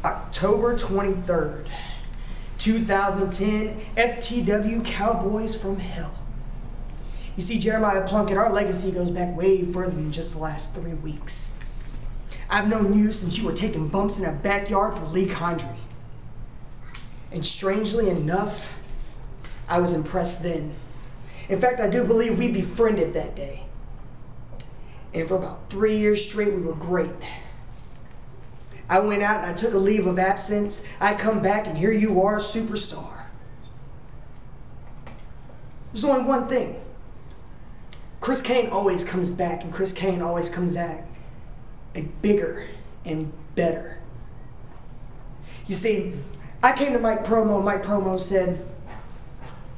October 23rd, 2010, FTW Cowboys from Hell. You see, Jeremiah Plunkett, our legacy goes back way further than just the last 3 weeks. I've known you since you were taking bumps in a backyard for Lee Condrey. And strangely enough, I was impressed then. In fact, I do believe we befriended that day. And for about 3 years straight, we were great. I went out and I took a leave of absence. I come back and here you are, superstar. There's only one thing. Chris Kane always comes back, and Chris Kane always comes back bigger and better. You see, I came to Mike Promo, and Mike Promo said,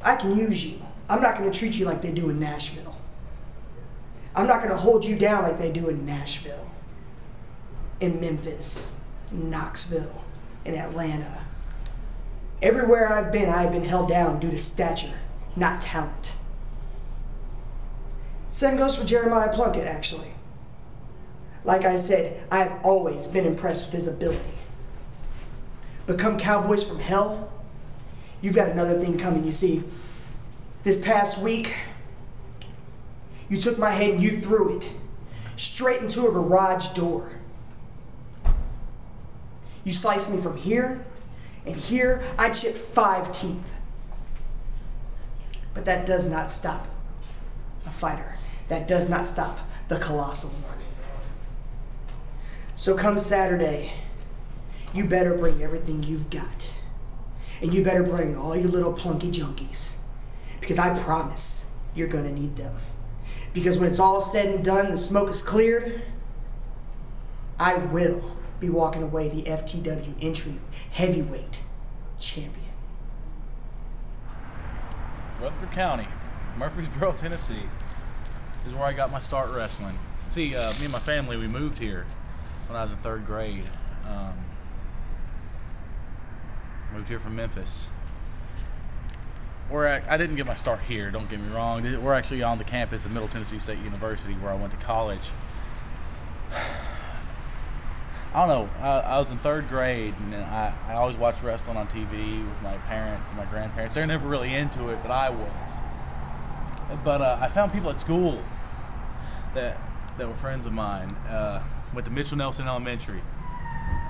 I can use you. I'm not going to treat you like they do in Nashville. I'm not going to hold you down like they do in Nashville, in Memphis, in Knoxville, in Atlanta. Everywhere I've been held down due to stature, not talent. Same goes for Jeremiah Plunkett, actually. Like I said, I've always been impressed with his ability. But come Cowboys from Hell, you've got another thing coming. You see, this past week, you took my head and you threw it straight into a garage door. You sliced me from here and here. I chipped 5 teeth. But that does not stop a fighter. That does not stop the colossal one. So come Saturday, you better bring everything you've got. And you better bring all your little plunky junkies. Because I promise you're gonna need them. Because when it's all said and done, the smoke is cleared, I will be walking away the FTW interim heavyweight champion. Rutherford County, Murfreesboro, Tennessee is where I got my start wrestling. See, me and my family, we moved here when I was in 3rd grade. Moved here from Memphis. I didn't get my start here, don't get me wrong. We're actually on the campus of Middle Tennessee State University where I went to college. I don't know, I was in 3rd grade and I always watched wrestling on TV with my parents and my grandparents. They're never really into it, but I was. But I found people at school that were friends of mine. Went to Mitchell Nelson Elementary,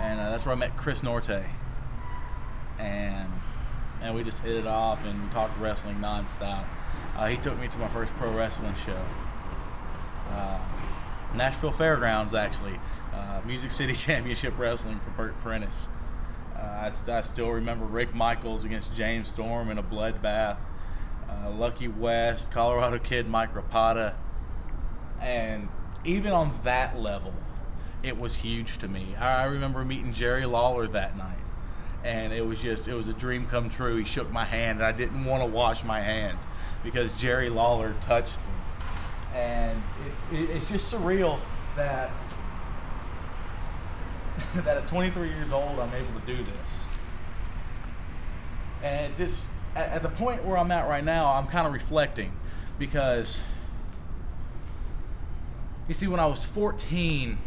and that's where I met Chris Norte. And we just hit it off and we talked wrestling nonstop. He took me to my first pro wrestling show. Nashville Fairgrounds, actually. Music City Championship Wrestling for Burt Prentice. I still remember Rick Michaels against James Storm in a bloodbath. Lucky West, Colorado Kid, Mike Rapata. And even on that level, it was huge to me. I remember meeting Jerry Lawler that night. And it was a dream come true. He shook my hand and I didn't want to wash my hands because Jerry Lawler touched me. And it's just surreal that that at 23 years old I'm able to do this. And just at the point where I'm at right now, I'm kind of reflecting because you see, when I was 14,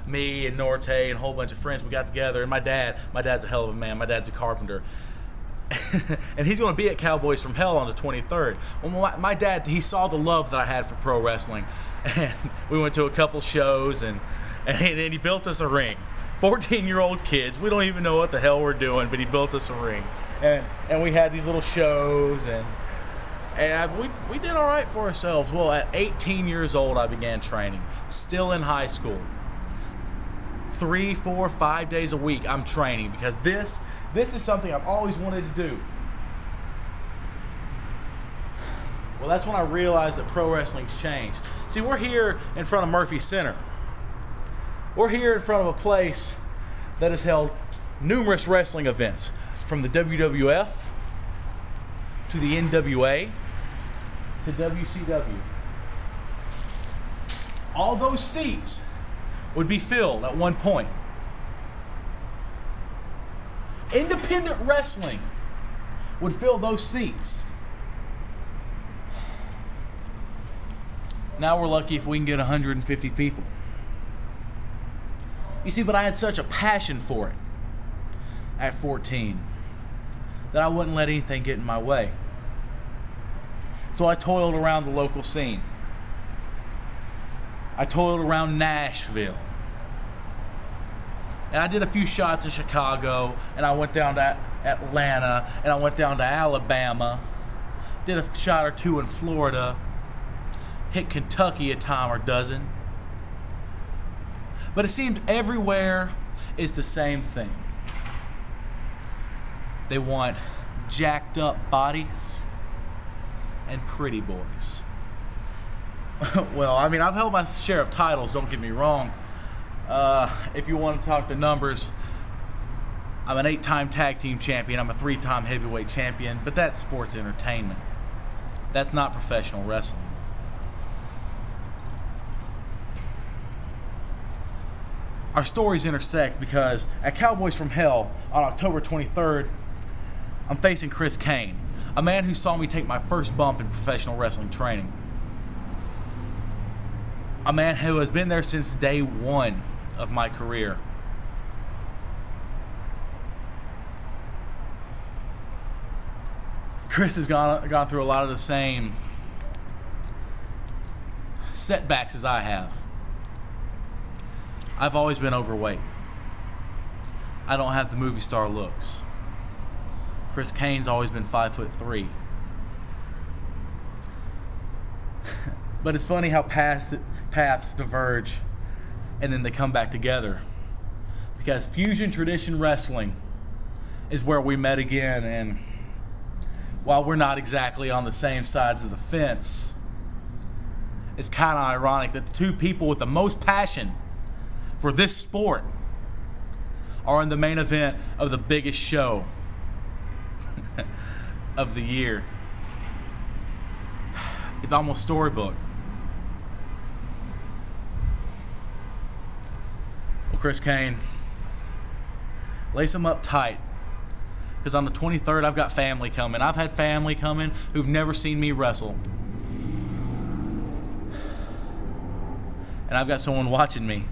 me and Norte and a whole bunch of friends, we got together, and my dad's a hell of a man. My dad's a carpenter. And he's going to be at Cowboys from Hell on the 23rd. Well, my dad, he saw the love that I had for pro wrestling. And we went to a couple shows, and he built us a ring. 14-year-old kids, we don't even know what the hell we're doing, but he built us a ring. And we had these little shows, and we did all right for ourselves. Well, at 18 years old, I began training, still in high school. 3, 4, 5 days a week I'm training because this is something I've always wanted to do. Well, that's when I realized that pro wrestling's changed. See, we're here in front of Murphy Center. We're here in front of a place that has held numerous wrestling events, from the WWF to the NWA to WCW. All those seats would be filled at one point. Independent wrestling would fill those seats. Now we're lucky if we can get 150 people. You see, but I had such a passion for it. at 14 that I wouldn't let anything get in my way. So I toiled around the local scene. I toiled around Nashville. And I did a few shots in Chicago, and I went down to Atlanta, and I went down to Alabama. Did a shot or two in Florida. Hit Kentucky a time or dozen. But it seemed everywhere is the same thing. They want jacked up bodies and pretty boys. Well, I mean, I've held my share of titles, don't get me wrong. If you want to talk the numbers, I'm an 8-time tag team champion. I'm a 3-time heavyweight champion, but that's sports entertainment. That's not professional wrestling. Our stories intersect because at Cowboys from Hell on October 23rd, I'm facing Chris Kane, a man who saw me take my first bump in professional wrestling training. A man who has been there since day one of my career. Chris has gone through a lot of the same setbacks as I have. I've always been overweight. I don't have the movie star looks. Chris Kane's always been 5'3". But it's funny how paths diverge and then they come back together. Because Fusion Tradition Wrestling is where we met again, and while we're not exactly on the same sides of the fence, it's kind of ironic that the two people with the most passion for this sport are in the main event of the biggest show of the year. It's almost storybook. Well, Chris Kane, lace them up tight, because on the 23rd I've got family coming. I've had family coming who've never seen me wrestle, and I've got someone watching me.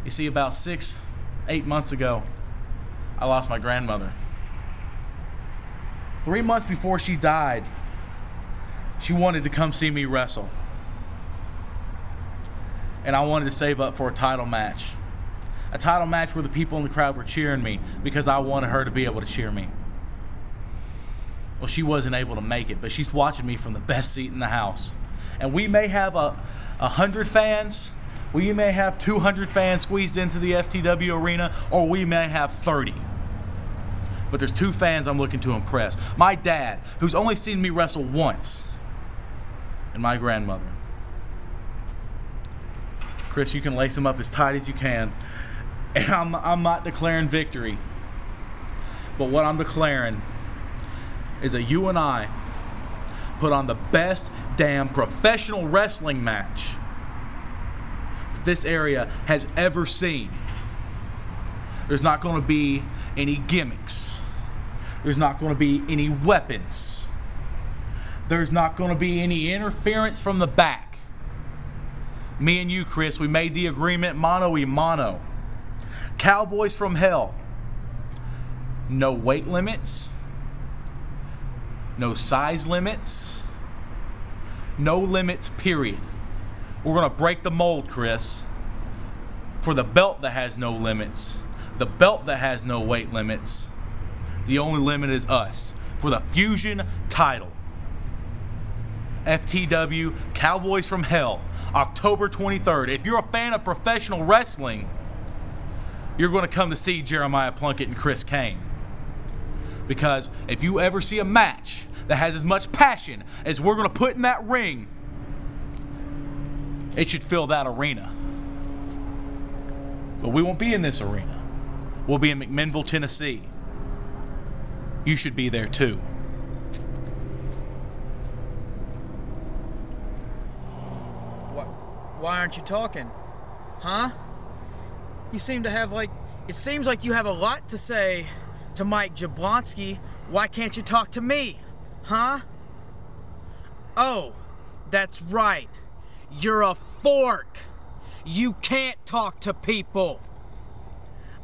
You see, about 6-8 months ago, I lost my grandmother. 3 months before she died, she wanted to come see me wrestle. And I wanted to save up for a title match. A title match where the people in the crowd were cheering me because I wanted her to be able to cheer me. Well, she wasn't able to make it, but she's watching me from the best seat in the house. And we may have 100 fans, we may have 200 fans squeezed into the FTW arena, or we may have 30. But there's 2 fans I'm looking to impress. My dad, who's only seen me wrestle once, and my grandmother. Chris, you can lace them up as tight as you can. And I'm not declaring victory. But what I'm declaring is that you and I put on the best damn professional wrestling match this area has ever seen. There's not going to be any gimmicks. There's not going to be any weapons. There's not going to be any interference from the back. Me and you, Chris, we made the agreement mano y mano. Cowboys from Hell. No weight limits. No size limits. No limits, period. We're going to break the mold, Chris, for the belt that has no limits. The belt that has no weight limits. The only limit is us for the Fusion title. FTW Cowboys from Hell, October 23rd. If you're a fan of professional wrestling, you're going to come to see Jeremiah Plunkett and Chris Kane. Because if you ever see a match that has as much passion as we're going to put in that ring, it should fill that arena. But we won't be in this arena. We'll be in McMinnville, Tennessee. You should be there too. Why aren't you talking? Huh? You seem to have it seems like you have a lot to say to Mike Jablonski. Why can't you talk to me? Huh? Oh, that's right. You're a fork. You can't talk to people.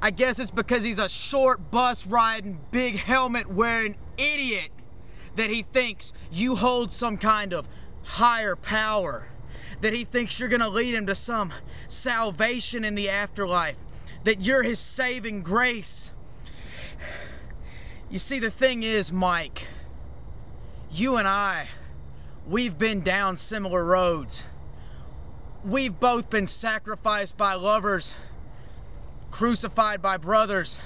I guess it's because he's a short bus riding, big helmet wearing idiot that he thinks you hold some kind of higher power, that he thinks you're gonna lead him to some salvation in the afterlife, that you're his saving grace. You see, the thing is, Mike, you and I, we've been down similar roads. We've both been sacrificed by lovers, crucified by brothers.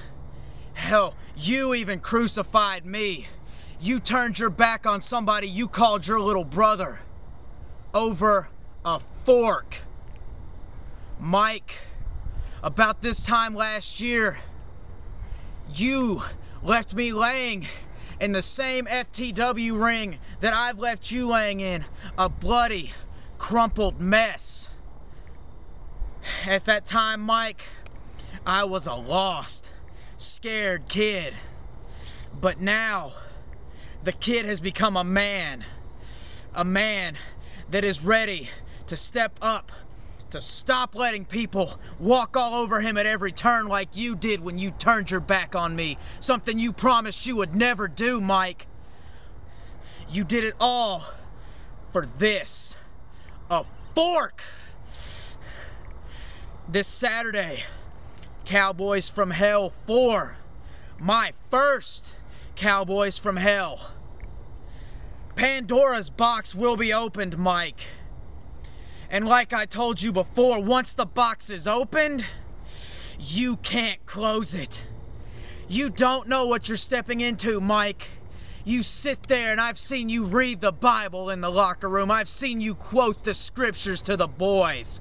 Hell, you even crucified me. You turned your back on somebody you called your little brother over a fork. Mike, about this time last year, you left me laying in the same FTW ring that I've left you laying in, a bloody, crumpled mess. At that time, Mike, I was a lost, scared kid. But now, the kid has become a man that is ready to step up, to stop letting people walk all over him at every turn like you did when you turned your back on me. Something you promised you would never do, Mike. You did it all for this, a fork. This Saturday, Cowboys from Hell 4, my first Cowboys from Hell. Pandora's box will be opened, Mike. And like I told you before, once the box is opened, you can't close it. You don't know what you're stepping into, Mike. You sit there and I've seen you read the Bible in the locker room. I've seen you quote the scriptures to the boys.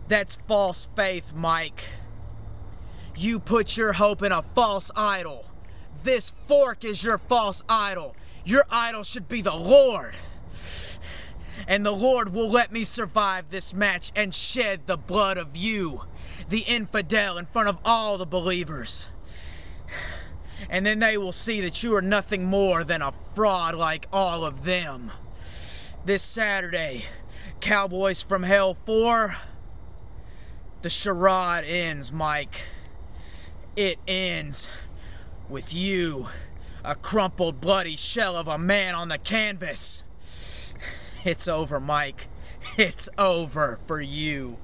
That's false faith, Mike. You put your hope in a false idol. This fork is your false idol. Your idol should be the Lord. And the Lord will let me survive this match and shed the blood of you, the infidel, in front of all the believers. And then they will see that you are nothing more than a fraud like all of them. This Saturday, Cowboys from Hell 4, the charade ends, Mike. It ends with you, a crumpled, bloody shell of a man on the canvas. It's over, Mike. It's over for you.